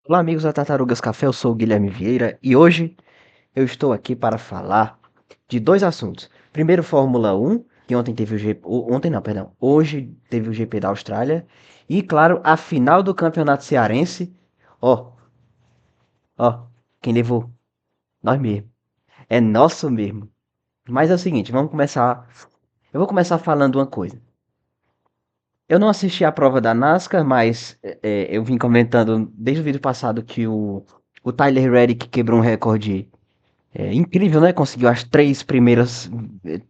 Olá, amigos da Tartarugas Café, eu sou o Guilherme Vieira e hoje eu estou aqui para falar de dois assuntos. Primeiro, Fórmula 1, que ontem teve o GP, ontem não, perdão, hoje teve o GP da Austrália e, claro, a final do Campeonato Cearense. Ó, ó, quem levou? Nós mesmo. É nosso mesmo. Mas é o seguinte, vamos começar. Eu vou começar falando uma coisa. Eu não assisti a prova da NASCAR, mas eu vim comentando desde o vídeo passado que o Tyler Reddick quebrou um recorde. É incrível, né? Conseguiu as três primeiras eh,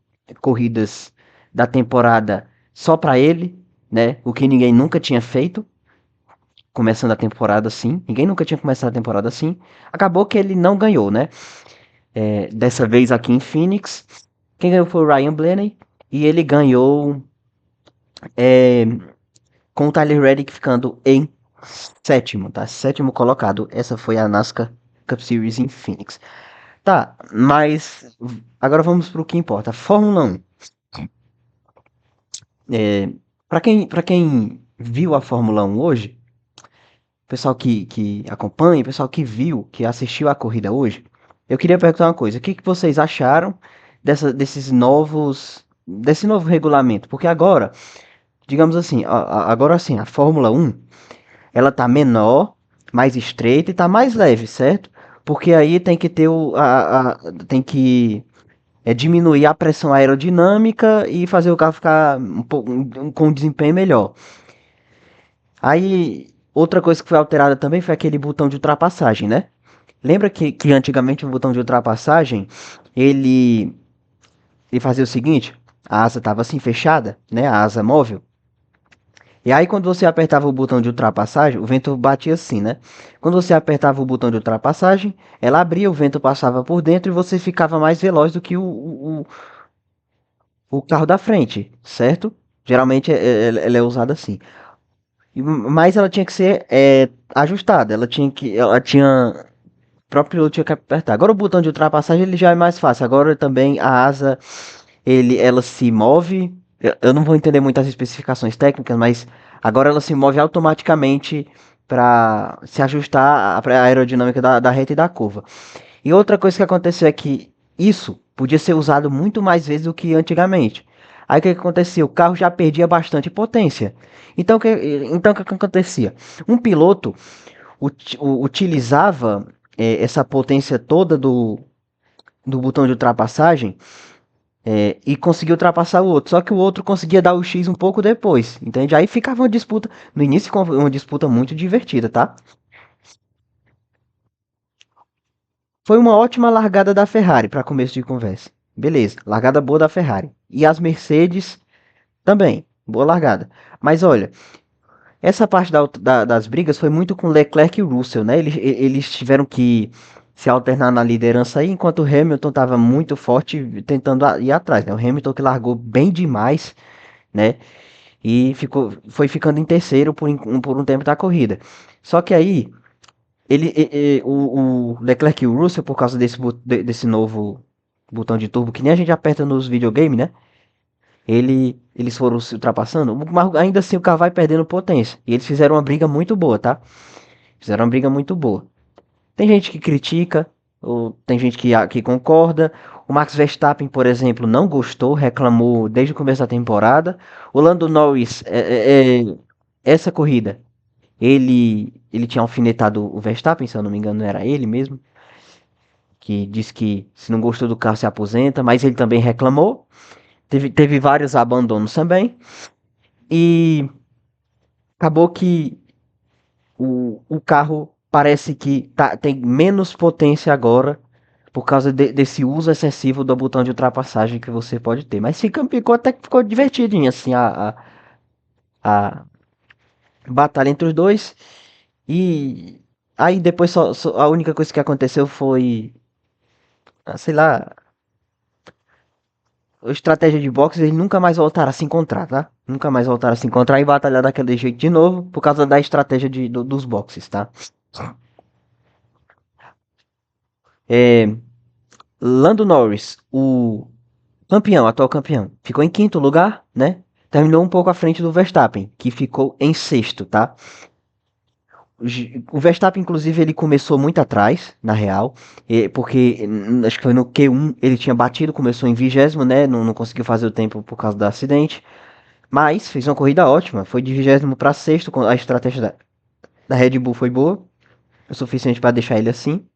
corridas da temporada só para ele, né? O que ninguém nunca tinha feito, começando a temporada assim. Ninguém nunca tinha começado a temporada assim. Acabou que ele não ganhou, né? Dessa vez aqui em Phoenix. Quem ganhou foi o Ryan Blaney. E ele ganhou é, com o Tyler Reddick ficando em sétimo, tá? Sétimo colocado. Essa foi a NASCAR Cup Series em Phoenix. Tá, mas agora vamos para o que importa. Fórmula 1. É, para quem viu a Fórmula 1 hoje, pessoal que acompanha, pessoal que viu, que assistiu a corrida hoje, eu queria perguntar uma coisa. O que vocês acharam desse novo regulamento? Porque agora, digamos assim, agora assim, a Fórmula 1, ela tá menor, mais estreita e tá mais leve, certo? Porque aí tem que ter tem que diminuir a pressão aerodinâmica e fazer o carro ficar com um desempenho melhor. Aí, outra coisa que foi alterada também foi aquele botão de ultrapassagem, né? Lembra que antigamente o botão de ultrapassagem, ele, ele fazia o seguinte, a asa estava assim fechada, né? A asa móvel. E aí quando você apertava o botão de ultrapassagem, o vento batia assim, né? Quando você apertava o botão de ultrapassagem, ela abria, o vento passava por dentro e você ficava mais veloz do que o carro da frente, certo? Geralmente ela é usada assim. Mas ela tinha que ser ajustada, ela tinha, o próprio piloto tinha que apertar. Agora o botão de ultrapassagem ele já é mais fácil. Agora também a asa, ela se move. Eu não vou entender muitas especificações técnicas, mas agora ela se move automaticamente para se ajustar à aerodinâmica da reta e da curva. E outra coisa que aconteceu é que isso podia ser usado muito mais vezes do que antigamente. Aí o que acontecia? O carro já perdia bastante potência. Então o que acontecia? Um piloto utilizava essa potência toda do botão de ultrapassagem e conseguia ultrapassar o outro. Só que o outro conseguia dar o X um pouco depois, entende? Aí ficava uma disputa. No início, uma disputa muito divertida, tá? Foi uma ótima largada da Ferrari para começo de conversa. Beleza, largada boa da Ferrari. E as Mercedes também, boa largada. Mas olha, essa parte das brigas foi muito com Leclerc e Russell, né? Eles tiveram que se alternar na liderança aí, enquanto o Hamilton estava muito forte tentando ir atrás, né? O Hamilton que largou bem demais, né? E foi ficando em terceiro por um tempo da corrida. Só que aí o Leclerc e o Russell, por causa desse novo botão de turbo, que nem a gente aperta nos videogames, né? Eles foram se ultrapassando, mas ainda assim o carro vai perdendo potência. E eles fizeram uma briga muito boa, tá? Fizeram uma briga muito boa. Tem gente que critica, ou tem gente que concorda. O Max Verstappen, por exemplo, não gostou, reclamou desde o começo da temporada. O Lando Norris, essa corrida, ele tinha alfinetado o Verstappen, se eu não me engano, era ele mesmo, que disse que se não gostou do carro se aposenta, mas ele também reclamou. Teve vários abandonos também. E acabou que o carro parece que tem menos potência agora por causa desse uso excessivo do botão de ultrapassagem que você pode ter. Mas ficou até que ficou divertidinho assim a batalha entre os dois. E aí depois a única coisa que aconteceu foi, sei lá, a estratégia de boxe, eles nunca mais voltaram a se encontrar, tá? Nunca mais voltaram a se encontrar e batalhar daquele jeito de novo por causa da estratégia dos boxes, tá? É, Lando Norris, o campeão, atual campeão, ficou em quinto lugar, né? Terminou um pouco à frente do Verstappen, que ficou em sexto, tá? O Verstappen, inclusive, ele começou muito atrás, na real, porque acho que foi no Q1 ele tinha batido, começou em 20º, né? Não conseguiu fazer o tempo por causa do acidente, mas fez uma corrida ótima, foi de 20º para sexto, a estratégia da Red Bull foi boa, o suficiente para deixar ele assim.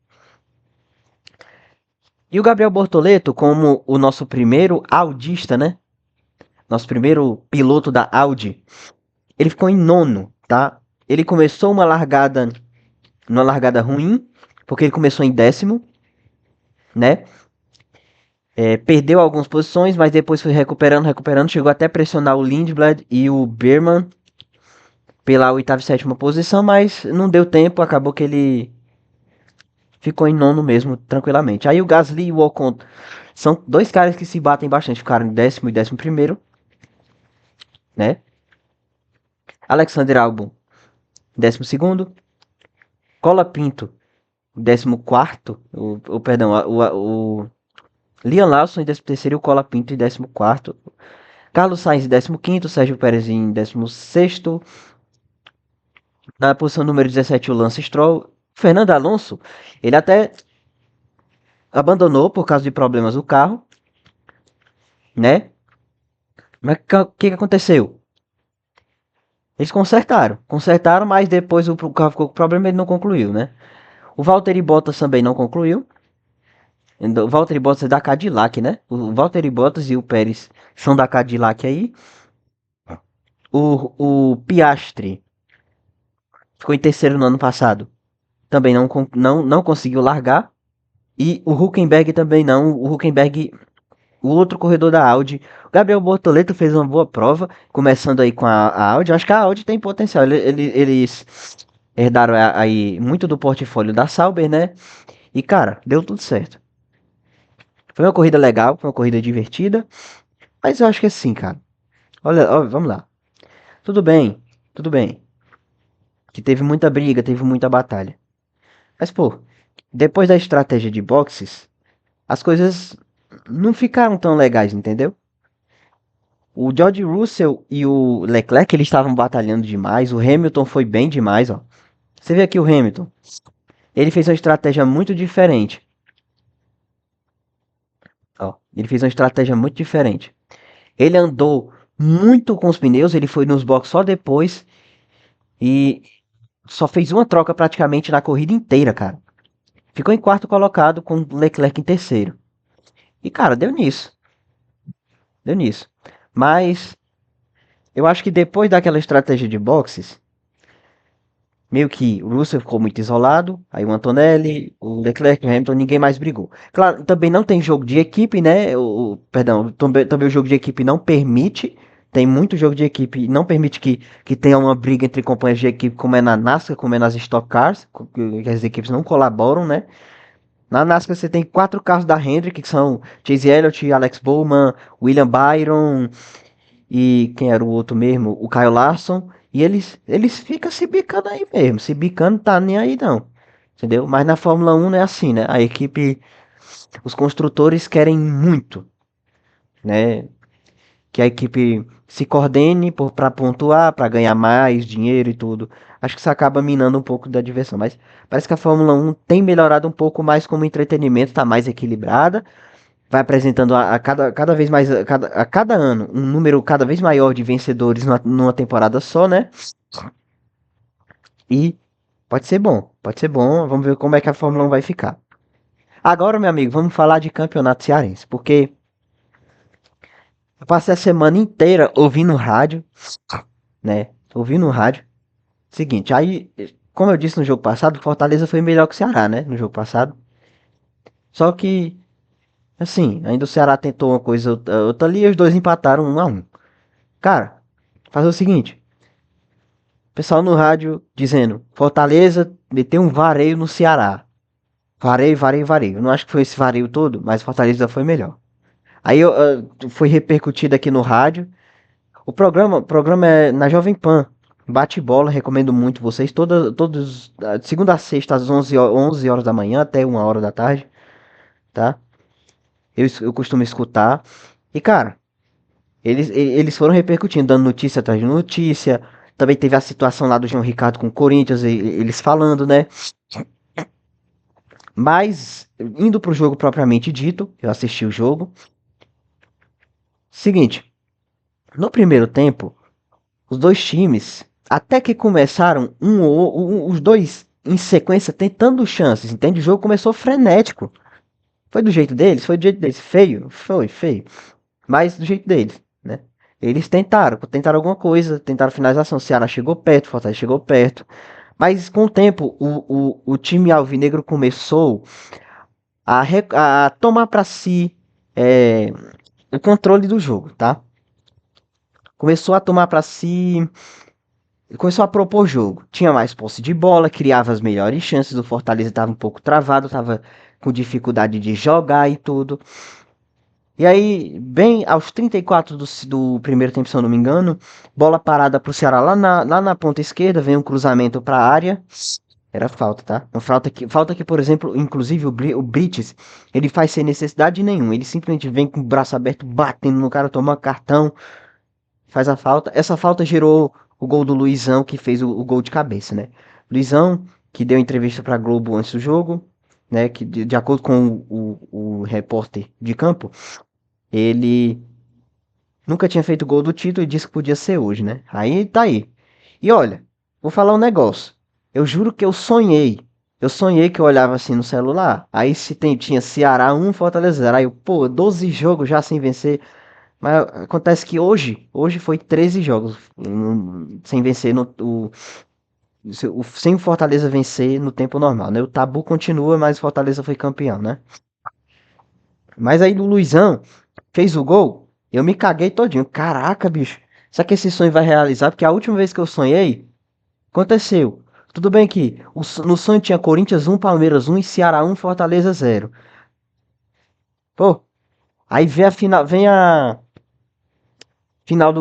E o Gabriel Bortoleto, como o nosso primeiro audista, né? Nosso primeiro piloto da Audi, ele ficou em nono, tá? Ele começou numa largada ruim, porque ele começou em décimo, né? Perdeu algumas posições, mas depois foi recuperando, chegou até a pressionar o Lindblad e o Beerman pela oitava e sétima posição, mas não deu tempo, acabou que ele ficou em nono mesmo, tranquilamente. Aí o Gasly e o Ocon são dois caras que se batem bastante, ficaram em décimo e 11º, né? Alexander Albon, 12º. Cola Pinto, 14º. Perdão, o Liam Lawson em 13º e o Cola Pinto em 14º. Carlos Sainz em 15º, Sérgio Pérez em 16º. Na posição número 17, o Lance Stroll. Fernando Alonso, ele até abandonou por causa de problemas do carro, né? Mas o que aconteceu? Eles consertaram, mas depois o carro ficou com problema e ele não concluiu, né? O Valtteri Bottas também não concluiu. O Valtteri Bottas é da Cadillac, né? O Valtteri Bottas e o Pérez são da Cadillac aí. O Piastri ficou em terceiro no ano passado. Também não conseguiu largar. E o Huckenberg também não. O Huckenberg, o outro corredor da Audi. O Gabriel Bortoleto fez uma boa prova. Começando aí com a Audi. Acho que a Audi tem potencial. Eles herdaram aí muito do portfólio da Sauber, né? E cara, deu tudo certo. Foi uma corrida legal, foi uma corrida divertida. Mas eu acho que assim, cara. Olha, ó, vamos lá. Tudo bem. Que teve muita briga, teve muita batalha. Mas, pô, depois da estratégia de boxes, as coisas não ficaram tão legais, entendeu? O George Russell e o Leclerc, eles estavam batalhando demais. O Hamilton foi bem demais, ó. Você vê aqui o Hamilton. Ele fez uma estratégia muito diferente. Ó, ele fez uma estratégia muito diferente. Ele andou muito com os pneus, ele foi nos boxes só depois e só fez uma troca praticamente na corrida inteira, cara. Ficou em quarto colocado com o Leclerc em terceiro. E, cara, deu nisso. Deu nisso. Mas eu acho que depois daquela estratégia de boxes, meio que o Russell ficou muito isolado, aí o Antonelli, o Leclerc, o Hamilton, ninguém mais brigou. Claro, também não tem jogo de equipe, né? Perdão, também o jogo de equipe não permite. Tem muito jogo de equipe, não permite que tenha uma briga entre companhias de equipe, como é na NASCAR, como é nas Stock Cars, que as equipes não colaboram, né? Na NASCAR você tem quatro carros da Hendrick, que são Chase Elliott, Alex Bowman, William Byron e quem era o outro mesmo? O Kyle Larson. E eles ficam se bicando aí mesmo. Se bicando tá nem aí não. Entendeu? Mas na Fórmula 1 não é assim, né? A equipe, os construtores querem muito, né? Que a equipe se coordene para pontuar, para ganhar mais dinheiro e tudo. Acho que isso acaba minando um pouco da diversão, mas parece que a Fórmula 1 tem melhorado um pouco mais como entretenimento, está mais equilibrada, vai apresentando cada vez mais, a cada ano, um número cada vez maior de vencedores numa temporada só, né? E pode ser bom, vamos ver como é que a Fórmula 1 vai ficar. Agora, meu amigo, vamos falar de campeonato cearense, porque eu passei a semana inteira ouvindo rádio, né? Ouvindo rádio. Seguinte, aí, como eu disse no jogo passado, o Fortaleza foi melhor que o Ceará, né? No jogo passado. Só que, assim, ainda o Ceará tentou uma coisa outra ali e os dois empataram 1-1. Cara, fazer o seguinte: pessoal no rádio dizendo, Fortaleza meteu um vareio no Ceará. Vareio, vareio, vareio. Eu não acho que foi esse vareio todo, mas Fortaleza foi melhor. Aí foi repercutido aqui no rádio. O programa é na Jovem Pan. Bate bola, recomendo muito vocês. Todos, de segunda a sexta, às 11 horas da manhã até 1 hora da tarde, tá? Eu costumo escutar. E, cara, eles foram repercutindo, dando notícia atrás de notícia. Também teve a situação lá do João Ricardo com o Corinthians, eles falando, né? Mas, indo pro jogo propriamente dito, eu assisti o jogo. Seguinte, no primeiro tempo, os dois times, até que começaram os dois em sequência tentando chances, entende? O jogo começou frenético. Foi do jeito deles? Foi do jeito deles. Feio? Foi, feio. Mas do jeito deles, né? Eles tentaram alguma coisa, tentaram finalização. O Ceará chegou perto, o Fortaleza chegou perto. Mas com o tempo, o time alvinegro começou a tomar para si é, o controle do jogo, tá? Começou a tomar para si, começou a propor jogo. Tinha mais posse de bola, criava as melhores chances. O Fortaleza estava um pouco travado, estava com dificuldade de jogar e tudo. E aí, bem aos 34 do primeiro tempo, se eu não me engano, bola parada pro Ceará lá na ponta esquerda, vem um cruzamento para a área. Era falta, tá? Uma falta que, por exemplo, inclusive o Brites, ele faz sem necessidade nenhuma. Ele simplesmente vem com o braço aberto, batendo no cara, toma cartão, faz a falta. Essa falta gerou o gol do Luizão, que fez o gol de cabeça, né? Luizão, que deu entrevista pra Globo antes do jogo, né? Que de acordo com o repórter de campo, ele nunca tinha feito gol do título e disse que podia ser hoje, né? Aí tá aí. E olha, vou falar um negócio. Eu juro que eu sonhei. Eu sonhei que eu olhava assim no celular. Aí se tinha Ceará 1, Fortaleza 0. Aí eu, pô, 12 jogos já sem vencer. Mas acontece que hoje foi 13 jogos sem vencer sem o Fortaleza vencer no tempo normal, né? O tabu continua, mas o Fortaleza foi campeão, né? Mas aí o Luizão fez o gol, eu me caguei todinho. Caraca, bicho. Será que esse sonho vai realizar? Porque a última vez que eu sonhei, aconteceu. Tudo bem que no sonho tinha Corinthians 1, Palmeiras 1 e Ceará 1, Fortaleza 0. Pô, aí vem a final, vem a final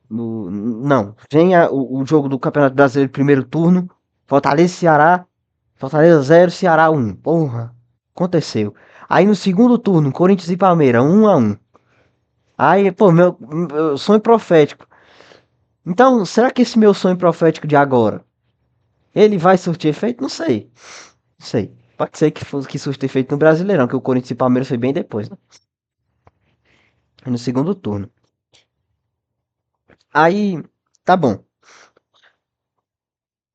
não, vem o jogo do Campeonato Brasileiro primeiro turno, Fortaleza e Ceará, Fortaleza 0, Ceará 1. Porra, aconteceu. Aí no segundo turno, Corinthians e Palmeiras 1-1. Aí, pô, meu sonho profético. Então, será que esse meu sonho profético de agora, ele vai surtir efeito? Não sei. Não sei. Pode ser que surta efeito no Brasileirão, que o Corinthians e Palmeiras foi bem depois, né? No segundo turno. Aí, tá bom.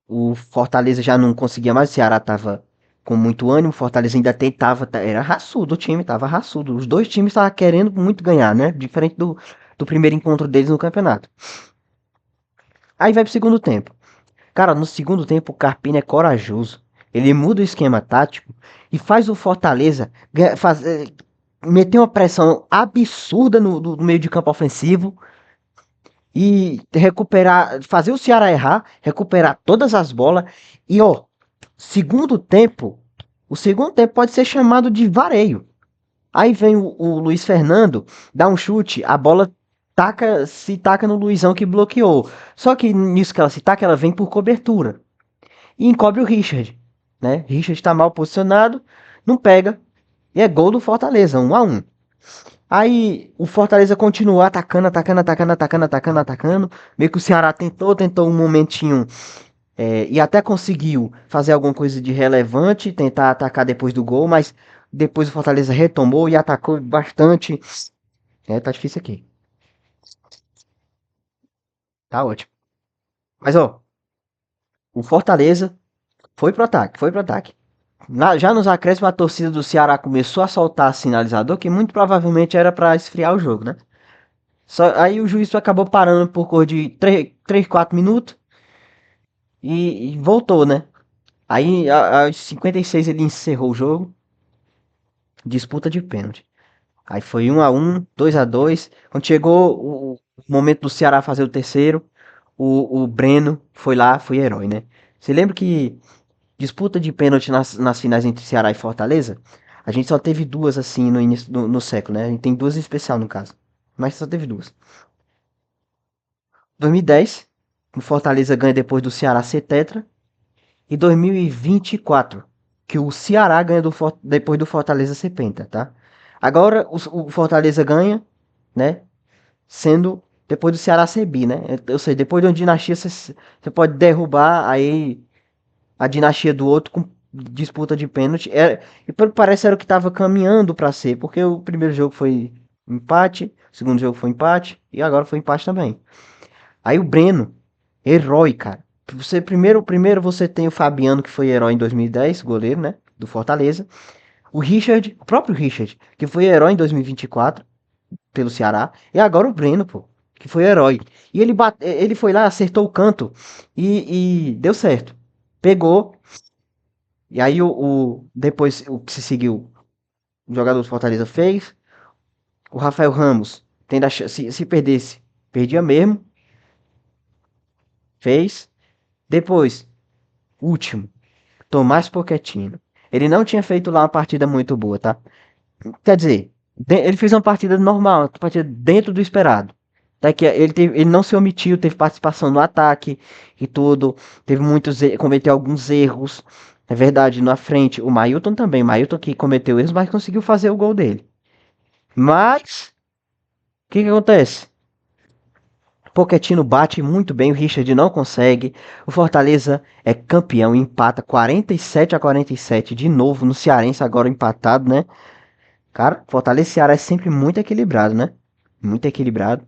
O Fortaleza já não conseguia mais, o Ceará tava com muito ânimo, o Fortaleza ainda tentava, era raçudo o time, tava raçudo. Os dois times estavam querendo muito ganhar, né? Diferente do primeiro encontro deles no campeonato. Aí vai pro segundo tempo. Cara, no segundo tempo o Carpini é corajoso. Ele muda o esquema tático e faz o Fortaleza meter uma pressão absurda no meio de campo ofensivo e recuperar, fazer o Ceará errar, recuperar todas as bolas e ó, segundo tempo, o segundo tempo pode ser chamado de vareio. Aí vem o Luiz Fernando, dá um chute, a bola se taca no Luizão que bloqueou. Só que nisso que ela se taca, ela vem por cobertura e encobre o Richard, né? Richard está mal posicionado, não pega e é gol do Fortaleza, 1-1. Aí o Fortaleza continua atacando, atacando, atacando, atacando, atacando, atacando. Meio que o Ceará tentou um momentinho e até conseguiu fazer alguma coisa de relevante, tentar atacar depois do gol, mas depois o Fortaleza retomou e atacou bastante. Tá difícil aqui. Tá ótimo. Mas ó, o Fortaleza foi pro ataque, foi pro ataque. Já nos acréscimos, a torcida do Ceará começou a soltar sinalizador, que muito provavelmente era para esfriar o jogo, né? Aí o juiz acabou parando por cor de 3 4 minutos e voltou, né? Aí aos 56 ele encerrou o jogo, disputa de pênalti. Aí foi 1-1, 2-2. Quando chegou o momento do Ceará fazer o terceiro, o Breno foi lá, foi herói, né? Você lembra que disputa de pênalti nas finais entre Ceará e Fortaleza? A gente só teve duas assim no início no século, né? A gente tem duas em especial no caso. Mas só teve duas. 2010, o Fortaleza ganha depois do Ceará ser tetra. E 2024, que o Ceará ganha depois do Fortaleza ser penta, tá? Agora o Fortaleza ganha, né? Sendo depois do Ceará ser bi, né? Ou seja, depois de uma dinastia você pode derrubar aí a dinastia do outro com disputa de pênalti. E pelo que parece era o que estava caminhando para ser, porque o primeiro jogo foi empate, o segundo jogo foi empate e agora foi empate também. Aí o Breno, herói, cara. Primeiro você tem o Fabiano, que foi herói em 2010, goleiro, né? Do Fortaleza. O próprio Richard, que foi herói em 2024 pelo Ceará. E agora o Breno, pô, que foi herói. E ele foi lá, acertou o canto e deu certo. Pegou. E aí depois o que se seguiu, o jogador do Fortaleza fez. O Rafael Ramos, tendo se perdesse, perdia mesmo. Fez. Depois, último, Tomás Pochettino. Ele não tinha feito lá uma partida muito boa, tá? Quer dizer, ele fez uma partida normal, uma partida dentro do esperado. Tá que ele não se omitiu, teve participação no ataque e tudo. Teve cometeu alguns erros. É verdade, na frente, o Mailton também. O Mailton que cometeu erros, mas conseguiu fazer o gol dele. Mas, o que acontece? Pochettino bate muito bem, o Richard não consegue. O Fortaleza é campeão, empata 47-47 de novo no Cearense, agora empatado, né? Cara, Fortaleza e Ceará é sempre muito equilibrado, né? Muito equilibrado.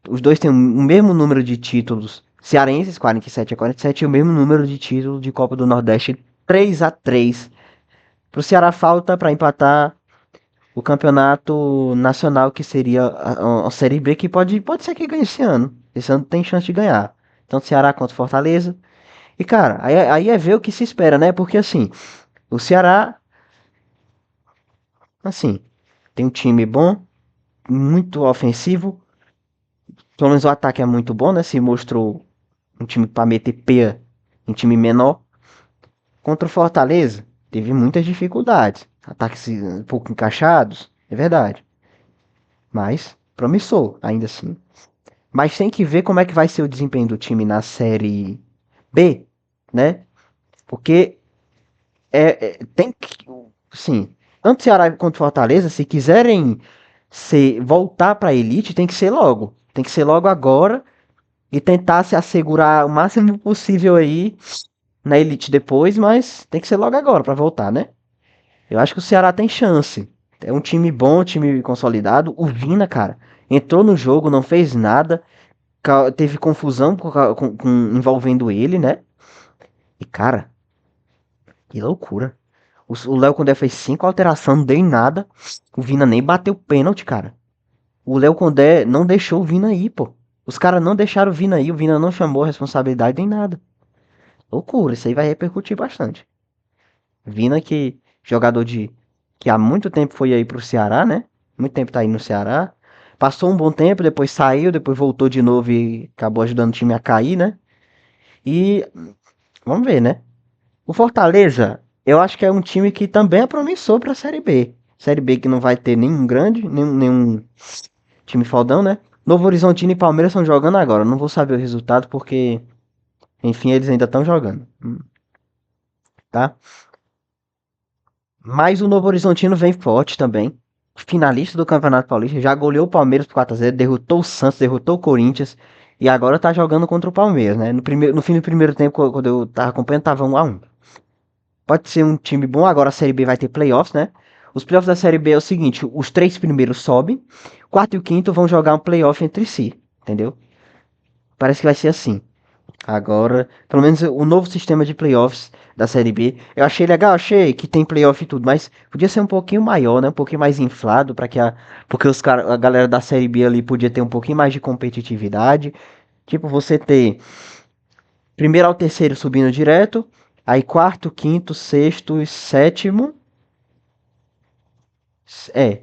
Os dois têm o mesmo número de títulos cearenses, 47-47, e o mesmo número de títulos de Copa do Nordeste, 3-3. Pro Ceará falta para empatar o campeonato nacional, que seria a Série B, que pode ser que ganhe esse ano. Esse ano tem chance de ganhar. Tanto Ceará quanto Fortaleza. E, cara, aí é ver o que se espera, né? Porque, assim, o Ceará, assim, tem um time bom, muito ofensivo. Pelo menos o ataque é muito bom, né? Se mostrou um time para meter peia em time menor. Contra o Fortaleza, teve muitas dificuldades. Ataques um pouco encaixados, é verdade. Mas promissor, ainda assim. Mas tem que ver como é que vai ser o desempenho do time na Série B, né? Porque tem que, sim, tanto Ceará quanto Fortaleza, se quiserem voltar para a elite, tem que ser logo. Tem que ser logo agora e tentar se assegurar o máximo possível aí na elite depois, mas tem que ser logo agora para voltar, né? Eu acho que o Ceará tem chance. É um time bom, um time consolidado. O Vina, cara, entrou no jogo, não fez nada, teve confusão envolvendo ele, né? E, cara, que loucura. O Léo Condé fez 5 alterações, não deu em nada. O Vina nem bateu pênalti, cara. O Léo Condé não deixou o Vina ir, pô. Os caras não deixaram o Vina ir, o Vina não chamou a responsabilidade nem nada. Loucura, isso aí vai repercutir bastante. Vina que jogador que há muito tempo foi aí pro Ceará, né? Muito tempo tá aí no Ceará. Passou um bom tempo, depois saiu, depois voltou de novo e acabou ajudando o time a cair, né? E vamos ver, né? O Fortaleza, eu acho que é um time que também é promissor pra Série B. Série B que não vai ter nenhum grande, nenhum time faldão, né? Novo Horizontino e Palmeiras estão jogando agora. Não vou saber o resultado porque, enfim, eles ainda estão jogando, tá? Mas o Novo Horizontino vem forte também. Finalista do Campeonato Paulista. Já goleou o Palmeiras por 4-0, derrotou o Santos, derrotou o Corinthians. E agora tá jogando contra o Palmeiras, né? No fim do primeiro tempo, quando eu tava acompanhando, tava 1-1. Pode ser um time bom. Agora a Série B vai ter playoffs, né? Os playoffs da Série B é o seguinte: os 3 primeiros sobem, quarto e o quinto vão jogar um playoff entre si, entendeu? Parece que vai ser assim. Agora, pelo menos o novo sistema de playoffs da Série B, eu achei legal, achei que tem playoff e tudo, mas podia ser um pouquinho maior, né? Um pouquinho mais inflado para porque a galera da Série B ali podia ter um pouquinho mais de competitividade. Tipo, você ter primeiro ao terceiro subindo direto, aí quarto, quinto, sexto e sétimo, é,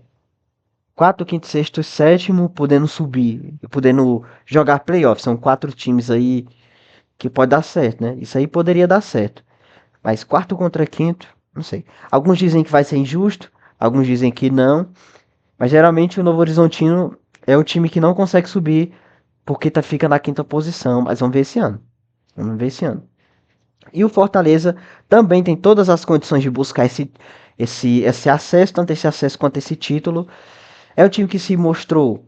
quarto, quinto, sexto e sétimo podendo subir, podendo jogar playoff. São 4 times aí que pode dar certo, né? Isso aí poderia dar certo. Mas quarto contra quinto, não sei. Alguns dizem que vai ser injusto, alguns dizem que não. Mas geralmente o Novo Horizontino é o time que não consegue subir porque fica na quinta posição. Mas vamos ver esse ano. Vamos ver esse ano. E o Fortaleza também tem todas as condições de buscar esse acesso, tanto esse acesso quanto esse título. É o time que se mostrou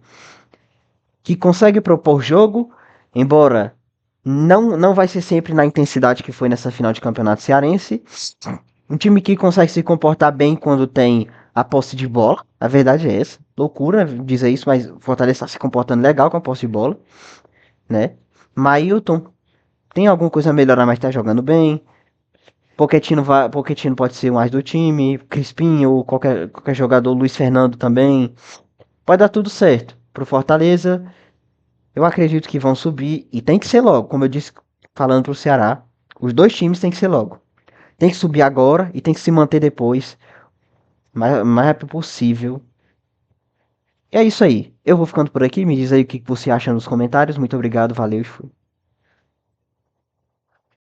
que consegue propor jogo, embora não vai ser sempre na intensidade que foi nessa final de campeonato cearense. Um time que consegue se comportar bem quando tem a posse de bola. A verdade é essa. Loucura dizer isso, mas o Fortaleza está se comportando legal com a posse de bola, né? Mailton tem alguma coisa a melhorar, mas tá jogando bem. Pochettino pode ser mais do time. Crispim ou qualquer jogador. Luiz Fernando também. Pode dar tudo certo pro Fortaleza. Eu acredito que vão subir e tem que ser logo, como eu disse, falando pro Ceará. Os dois times tem que ser logo. Tem que subir agora e tem que se manter depois, mais rápido possível. E é isso aí. Eu vou ficando por aqui. Me diz aí o que você acha nos comentários. Muito obrigado, valeu e fui.